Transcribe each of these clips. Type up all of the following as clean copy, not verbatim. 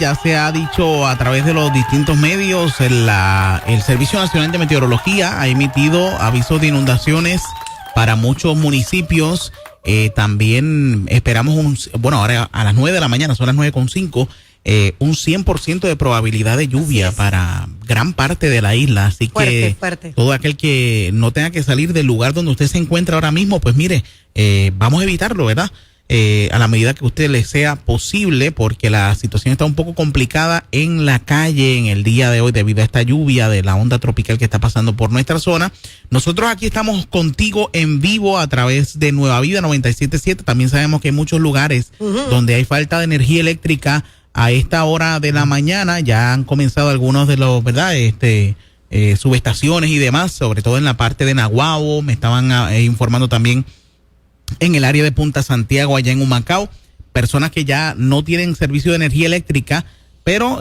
Ya se ha dicho a través de los distintos medios, el Servicio Nacional de Meteorología ha emitido avisos de inundaciones para muchos municipios. También esperamos ahora a las 9 de la mañana, son las 9:05, un 100% de probabilidad de lluvia para gran parte de la isla. Así que todo aquel que no tenga que salir del lugar donde usted se encuentra ahora mismo, pues mire, vamos a evitarlo, ¿verdad? A la medida que a usted le sea posible, porque la situación está un poco complicada en la calle en el día de hoy debido a esta lluvia de la onda tropical que está pasando por nuestra zona. Nosotros aquí estamos contigo en vivo a través de Nueva Vida 97.7. También sabemos que hay muchos lugares donde hay falta de energía eléctrica a esta hora de la mañana. Ya han comenzado algunos de los, ¿verdad? Subestaciones y demás, sobre todo en la parte de Naguabo. Me estaban informando también en el área de Punta Santiago, allá en Humacao, personas que ya no tienen servicio de energía eléctrica, pero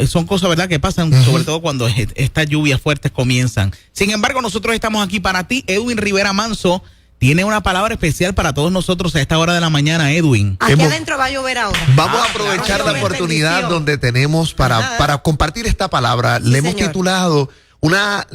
son cosas, ¿verdad?, que pasan, sobre todo cuando estas lluvias fuertes comienzan. Sin embargo, nosotros estamos aquí para ti. Edwin Rivera Manso tiene una palabra especial para todos nosotros a esta hora de la mañana, Edwin. Aquí adentro va a llover ahora. Vamos a aprovechar la oportunidad donde tenemos para compartir esta palabra. Sí, le hemos titulado una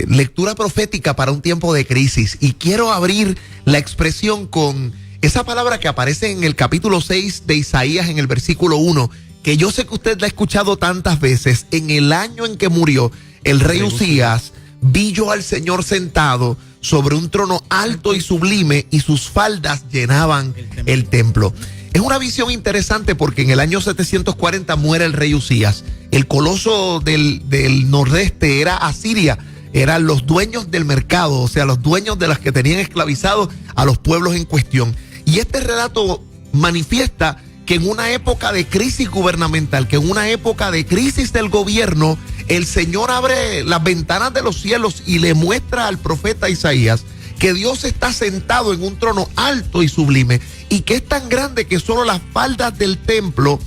lectura profética para un tiempo de crisis, y quiero abrir la expresión con esa palabra que aparece en el capítulo 6 de Isaías, en el versículo 1, que yo sé que usted la ha escuchado tantas veces. En el año en que murió el rey Uzías, vi yo al Señor sentado sobre un trono alto y sublime, y sus faldas llenaban el templo. Es una visión interesante porque en el año 740 muere el rey Uzías. El coloso del nordeste era Asiria, eran los dueños del mercado, o sea, los dueños de las que tenían esclavizados a los pueblos en cuestión. Y este relato manifiesta que en una época de crisis gubernamental, que en una época de crisis del gobierno, el Señor abre las ventanas de los cielos y le muestra al profeta Isaías que Dios está sentado en un trono alto y sublime, y que es tan grande que solo las faldas del templo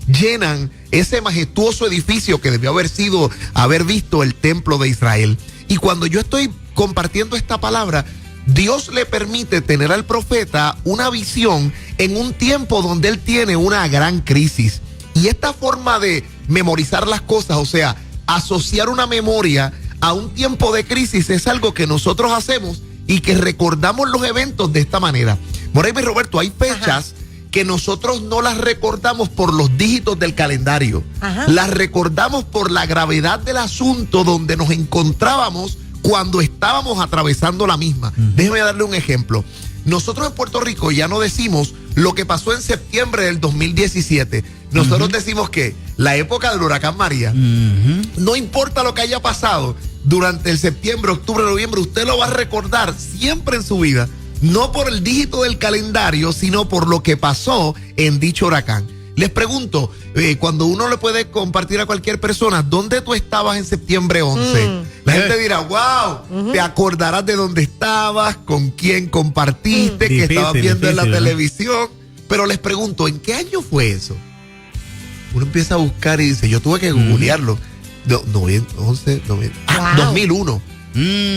llenan ese majestuoso edificio que debió haber visto el templo de Israel. Y cuando yo estoy compartiendo esta palabra, Dios le permite tener al profeta una visión en un tiempo donde él tiene una gran crisis. Y esta forma de memorizar las cosas, o sea, asociar una memoria a un tiempo de crisis, es algo que nosotros hacemos y que recordamos los eventos de esta manera. Moreira y Roberto, hay fechas que nosotros no las recordamos por los dígitos del calendario. Las recordamos por la gravedad del asunto donde nos encontrábamos cuando estábamos atravesando la misma. Déjeme darle un ejemplo. Nosotros en Puerto Rico ya no decimos lo que pasó en septiembre del 2017. Nosotros decimos que la época del huracán María, no importa lo que haya pasado durante el septiembre, octubre, noviembre, usted lo va a recordar siempre en su vida, no por el dígito del calendario, sino por lo que pasó en dicho huracán. Les pregunto, cuando uno le puede compartir a cualquier persona, ¿dónde tú estabas en septiembre 11? La gente dirá, wow, te acordarás de dónde estabas, con quién compartiste, que estabas viendo en la televisión. Pero les pregunto, ¿en qué año fue eso? Uno empieza a buscar y dice, yo tuve que googlearlo. 2001.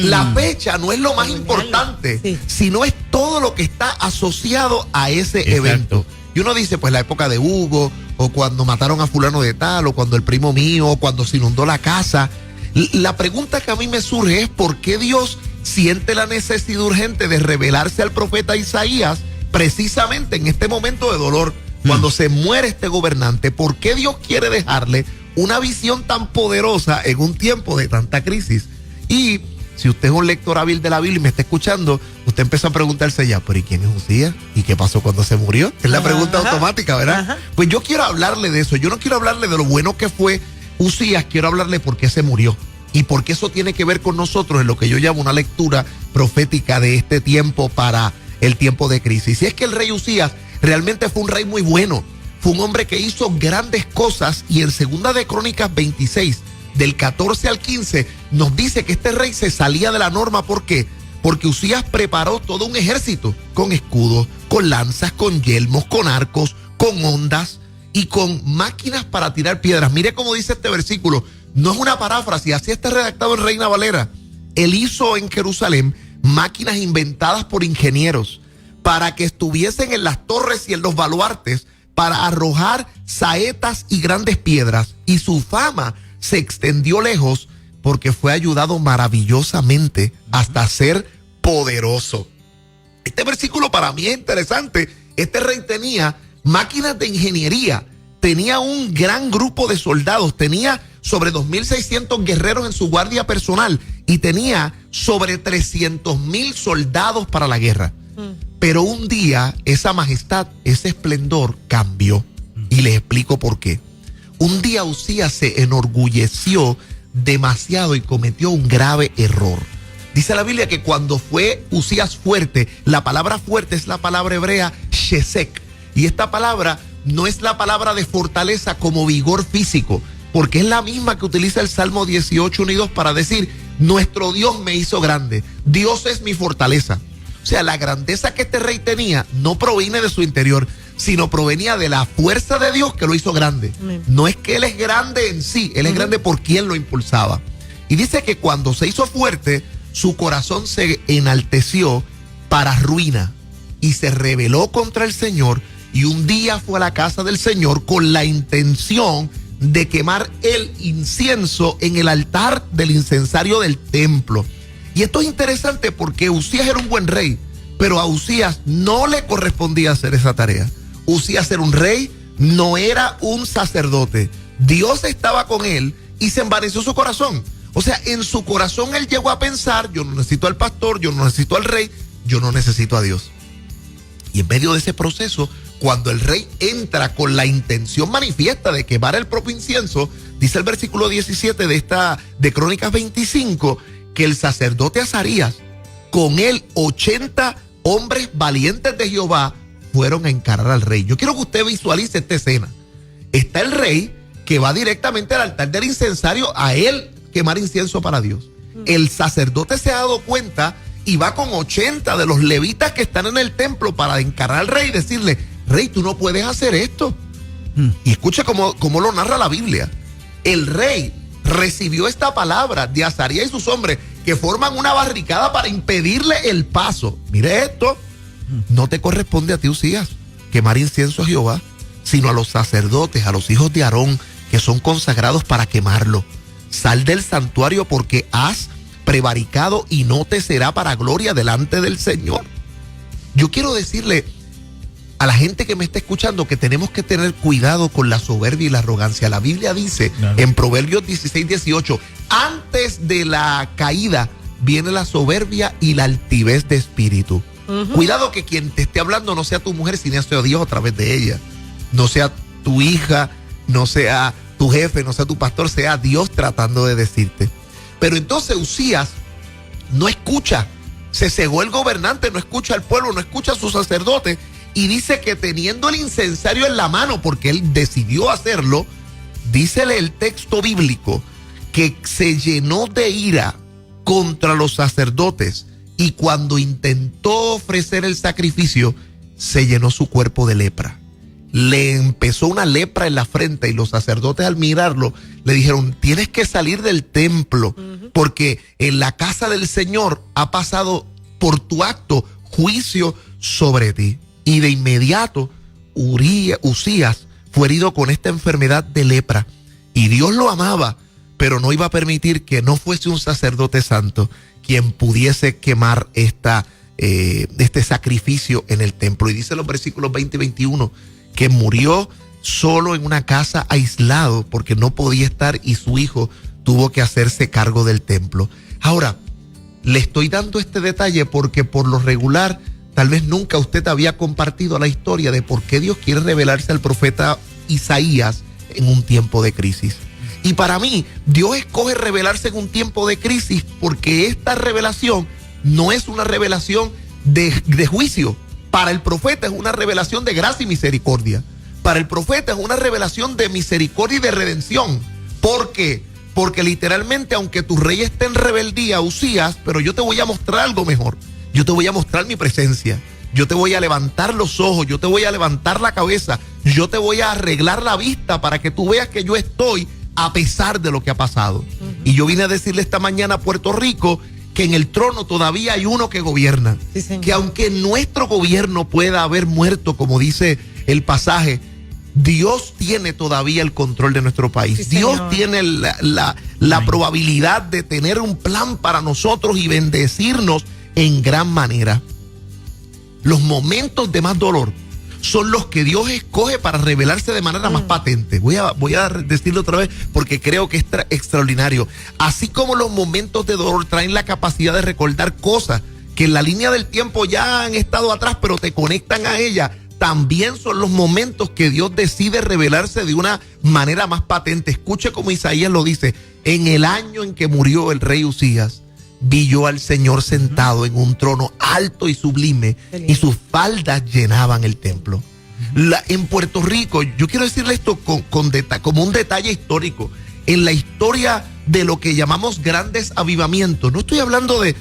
La fecha no es lo más importante, sino es todo lo que está asociado a ese evento. Y uno dice, pues la época de Hugo, o cuando mataron a fulano de tal, o cuando el primo mío, o cuando se inundó la casa. La pregunta que a mí me surge es, ¿por qué Dios siente la necesidad urgente de revelarse al profeta Isaías precisamente en este momento de dolor, cuando se muere este gobernante? ¿Por qué Dios quiere dejarle una visión tan poderosa en un tiempo de tanta crisis? Y si usted es un lector hábil de la Biblia y me está escuchando, usted empezó a preguntarse ya, ¿pero y quién es Uzías? ¿Y qué pasó cuando se murió? Es la pregunta automática, ¿verdad? Pues yo quiero hablarle de eso. Yo no quiero hablarle de lo bueno que fue Uzías, quiero hablarle por qué se murió. Y porque eso tiene que ver con nosotros en lo que yo llamo una lectura profética de este tiempo para el tiempo de crisis. Y es que el rey Uzías realmente fue un rey muy bueno. Fue un hombre que hizo grandes cosas, y en Segunda de Crónicas 26, del 14 al 15, nos dice que este rey se salía de la norma. ¿Por qué? Porque Uzías preparó todo un ejército con escudos, con lanzas, con yelmos, con arcos, con ondas y con máquinas para tirar piedras. Mire cómo dice este versículo, no es una paráfrasis, así está redactado en Reina Valera. Él hizo en Jerusalén máquinas inventadas por ingenieros para que estuviesen en las torres y en los baluartes para arrojar saetas y grandes piedras, y su fama se extendió lejos porque fue ayudado maravillosamente hasta ser poderoso. Este versículo para mí es interesante. Este rey tenía máquinas de ingeniería, tenía un gran grupo de soldados, tenía sobre 2.600 guerreros en su guardia personal y tenía sobre 300,000 soldados para la guerra. Pero un día esa majestad, ese esplendor cambió, y les explico por qué. Un día Uzías se enorgulleció demasiado y cometió un grave error. Dice la Biblia que cuando fue Uzías fuerte, la palabra fuerte es la palabra hebrea shesek, y esta palabra no es la palabra de fortaleza como vigor físico, porque es la misma que utiliza el Salmo 18, 1 y 2 para decir: nuestro Dios me hizo grande, Dios es mi fortaleza. O sea, la grandeza que este rey tenía no proviene de su interior, sino provenía de la fuerza de Dios que lo hizo grande. No es que él es grande en sí, él es grande por quien lo impulsaba. Y dice que cuando se hizo fuerte, su corazón se enalteció para ruina y se rebeló contra el Señor, y un día fue a la casa del Señor con la intención de quemar el incienso en el altar del incensario del templo. Y esto es interesante porque Uzías era un buen rey, pero a Uzías no le correspondía hacer esa tarea. Uzías era un rey, no era un sacerdote. Dios estaba con él y se envaneció su corazón. O sea, en su corazón él llegó a pensar: yo no necesito al pastor, yo no necesito al rey, yo no necesito a Dios. Y en medio de ese proceso, cuando el rey entra con la intención manifiesta de quemar el propio incienso, dice el versículo 17 de Crónicas 25, que el sacerdote Azarías, con él 80 hombres valientes de Jehová, fueron a encarar al rey. Yo quiero que usted visualice esta escena. Está el rey que va directamente al altar del incensario a él quemar incienso para Dios. El sacerdote se ha dado cuenta y va con 80 de los levitas que están en el templo para encarar al rey y decirle: rey, tú no puedes hacer esto. Y escucha cómo lo narra la Biblia. El rey recibió esta palabra de Azarías y sus hombres, que forman una barricada para impedirle el paso. Mire esto: no te corresponde a ti, Uzías, quemar incienso a Jehová, sino a los sacerdotes, a los hijos de Aarón, que son consagrados para quemarlo. Sal del santuario porque has prevaricado y no te será para gloria delante del Señor. Yo quiero decirle a la gente que me está escuchando que tenemos que tener cuidado con la soberbia y la arrogancia. La Biblia dice en Proverbios 16, 18, antes de la caída viene la soberbia y la altivez de espíritu. Cuidado que quien te esté hablando no sea tu mujer, sino sea Dios a través de ella. No sea tu hija, no sea tu jefe, no sea tu pastor, sea Dios tratando de decirte. Pero entonces Uzías no escucha, se cegó el gobernante, no escucha al pueblo, no escucha a sus sacerdotes, y dice que teniendo el incensario en la mano, porque él decidió hacerlo, dícele el texto bíblico que se llenó de ira contra los sacerdotes, y cuando intentó ofrecer el sacrificio, se llenó su cuerpo de lepra. Le empezó una lepra en la frente, y los sacerdotes, al mirarlo, le dijeron: tienes que salir del templo, porque en la casa del Señor ha pasado por tu acto juicio sobre ti. Y de inmediato Uzías fue herido con esta enfermedad de lepra, y Dios lo amaba, pero no iba a permitir que no fuese un sacerdote santo quien pudiese quemar este sacrificio en el templo. Y dice los versículos 20 y 21 que murió solo en una casa, aislado, porque no podía estar, y su hijo tuvo que hacerse cargo del templo. Ahora, le estoy dando este detalle porque por lo regular tal vez nunca usted había compartido la historia de por qué Dios quiere revelarse al profeta Isaías en un tiempo de crisis. Y para mí, Dios escoge revelarse en un tiempo de crisis porque esta revelación no es una revelación de juicio. Para el profeta es una revelación de gracia y misericordia. Para el profeta es una revelación de misericordia y de redención. ¿Por qué? Porque literalmente, aunque tu rey esté en rebeldía, Uzías, pero yo te voy a mostrar algo mejor. Yo te voy a mostrar mi presencia. Yo te voy a levantar los ojos, yo te voy a levantar la cabeza, yo te voy a arreglar la vista para que tú veas que yo estoy a pesar de lo que ha pasado. Y yo vine a decirle esta mañana a Puerto Rico que en el trono todavía hay uno que gobierna. Sí, que aunque nuestro gobierno pueda haber muerto, como dice el pasaje, Dios tiene todavía el control de nuestro país. Sí, Dios señor. tiene la probabilidad de tener un plan para nosotros y bendecirnos en gran manera. Los momentos de más dolor son los que Dios escoge para revelarse de manera más patente. Voy a decirlo otra vez porque creo que es extraordinario. Así como los momentos de dolor traen la capacidad de recordar cosas que en la línea del tiempo ya han estado atrás, pero te conectan a ella, también son los momentos que Dios decide revelarse de una manera más patente. Escuche como Isaías lo dice: en el año en que murió el rey Usías, vi yo al Señor sentado en un trono alto y sublime, y sus faldas llenaban el templo. En Puerto Rico, yo quiero decirle esto como un detalle histórico. En la historia de lo que llamamos grandes avivamientos, no estoy hablando de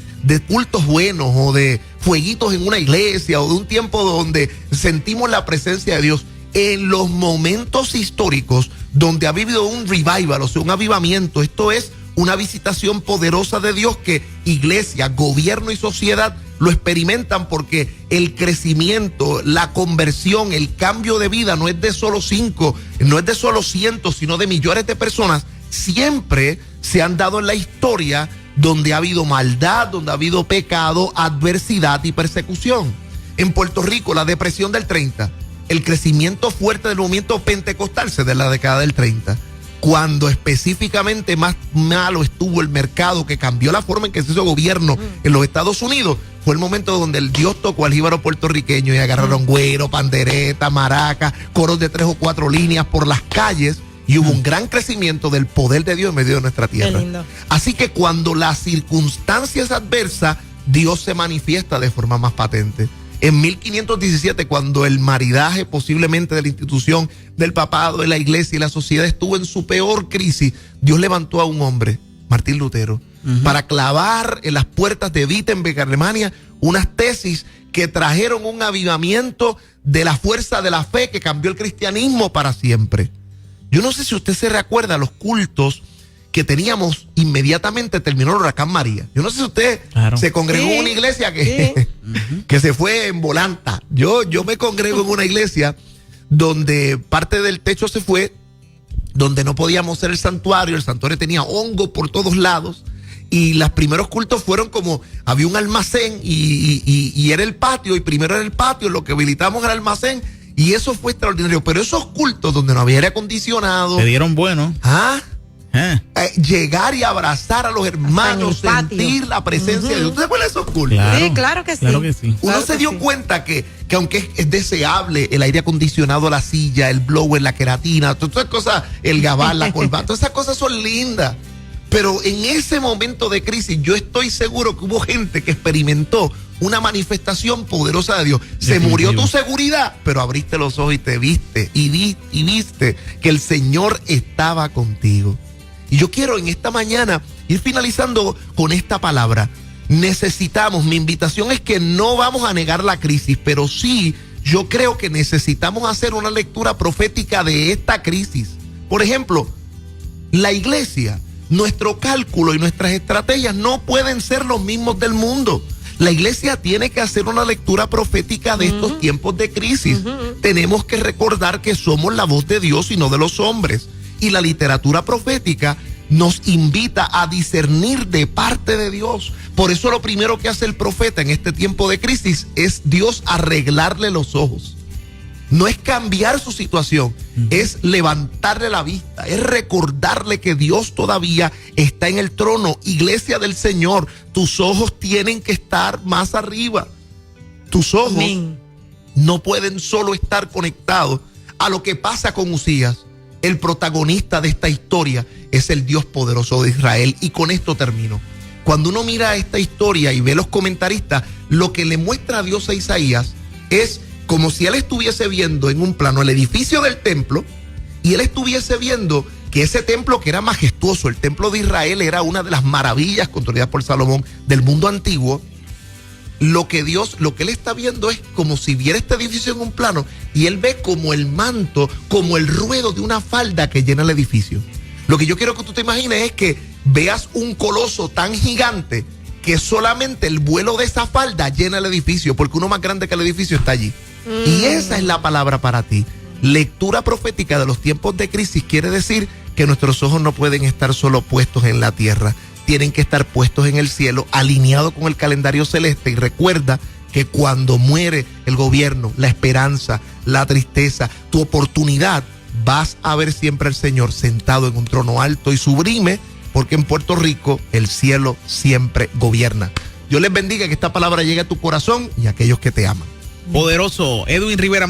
cultos buenos o de fueguitos en una iglesia o de un tiempo donde sentimos la presencia de Dios. En los momentos históricos donde ha vivido un revival, o sea, un avivamiento, esto es una visitación poderosa de Dios que iglesia, gobierno y sociedad lo experimentan, porque el crecimiento, la conversión, el cambio de vida no es de solo 5, no es de solo cientos, sino de millones de personas. Siempre se han dado en la historia donde ha habido maldad, donde ha habido pecado, adversidad y persecución. En Puerto Rico, la depresión del 30, el crecimiento fuerte del movimiento pentecostal se da en la década del 30. Cuando específicamente más malo estuvo el mercado, que cambió la forma en que se hizo gobierno en los Estados Unidos, fue el momento donde el Dios tocó al jíbaro puertorriqueño y agarraron güero, pandereta, maraca, coros de 3 o 4 líneas por las calles, y hubo un gran crecimiento del poder de Dios en medio de nuestra tierra. Qué lindo. Así que cuando las circunstancias adversas, Dios se manifiesta de forma más patente. En 1517, cuando el maridaje posiblemente de la institución del papado, de la iglesia y la sociedad estuvo en su peor crisis, Dios levantó a un hombre, Martín Lutero, para clavar en las puertas de Wittenberg, Alemania, unas tesis que trajeron un avivamiento de la fuerza de la fe que cambió el cristianismo para siempre. Yo no sé si usted se recuerda los cultos que teníamos inmediatamente terminó el huracán María. Yo no sé si usted se congregó en una iglesia que se fue en volanta. Yo me congrego en una iglesia donde parte del techo se fue, donde no podíamos hacer el santuario tenía hongo por todos lados, y los primeros cultos fueron como, había un almacén y era el patio, y primero era el patio, lo que habilitamos era el almacén, y eso fue extraordinario. Pero esos cultos donde no había aire acondicionado, te dieron bueno. Llegar y abrazar a los hermanos, sentir la presencia de Dios. ¿Usted se acuerda de esos cultos? Claro, sí, claro que sí. Claro que sí. Uno se dio cuenta que aunque es deseable el aire acondicionado, la silla, el blower, la queratina, todas esas cosas, el gabán, la corbata, todas esas cosas son lindas. Pero en ese momento de crisis, yo estoy seguro que hubo gente que experimentó una manifestación poderosa de Dios. Se murió tu seguridad, pero abriste los ojos y te viste y viste que el Señor estaba contigo. Y yo quiero en esta mañana ir finalizando con esta palabra. Necesitamos, mi invitación es que no vamos a negar la crisis, pero sí, yo creo que necesitamos hacer una lectura profética de esta crisis. Por ejemplo, la iglesia, nuestro cálculo y nuestras estrategias no pueden ser los mismos del mundo. La iglesia tiene que hacer una lectura profética de estos tiempos de crisis. Tenemos que recordar que somos la voz de Dios y no de los hombres. Y la literatura profética nos invita a discernir de parte de Dios. Por eso lo primero que hace el profeta en este tiempo de crisis es Dios arreglarle los ojos. No es cambiar su situación, es levantarle la vista, es recordarle que Dios todavía está en el trono. Iglesia del Señor, tus ojos tienen que estar más arriba. Tus ojos no pueden solo estar conectados a lo que pasa con Usías. El protagonista de esta historia es el Dios poderoso de Israel. Y con esto termino. Cuando uno mira esta historia y ve los comentaristas, lo que le muestra a Dios a Isaías es como si él estuviese viendo en un plano el edificio del templo, y él estuviese viendo que ese templo, que era majestuoso, el templo de Israel era una de las maravillas construidas por Salomón del mundo antiguo. Lo que él está viendo es como si viera este edificio en un plano, y él ve como el manto, como el ruedo de una falda que llena el edificio. Lo que yo quiero que tú te imagines es que veas un coloso tan gigante que solamente el vuelo de esa falda llena el edificio, porque uno más grande que el edificio está allí. Y esa es la palabra para ti. lectura profética de los tiempos de crisis quiere decir que nuestros ojos no pueden estar solo puestos en la tierra, tienen que estar puestos en el cielo, alineados con el calendario celeste. Y recuerda que cuando muere el gobierno, la esperanza, la tristeza, tu oportunidad, vas a ver siempre al Señor sentado en un trono alto y sublime, porque en Puerto Rico el cielo siempre gobierna. Dios les bendiga, que esta palabra llegue a tu corazón y a aquellos que te aman. Poderoso Edwin Rivera.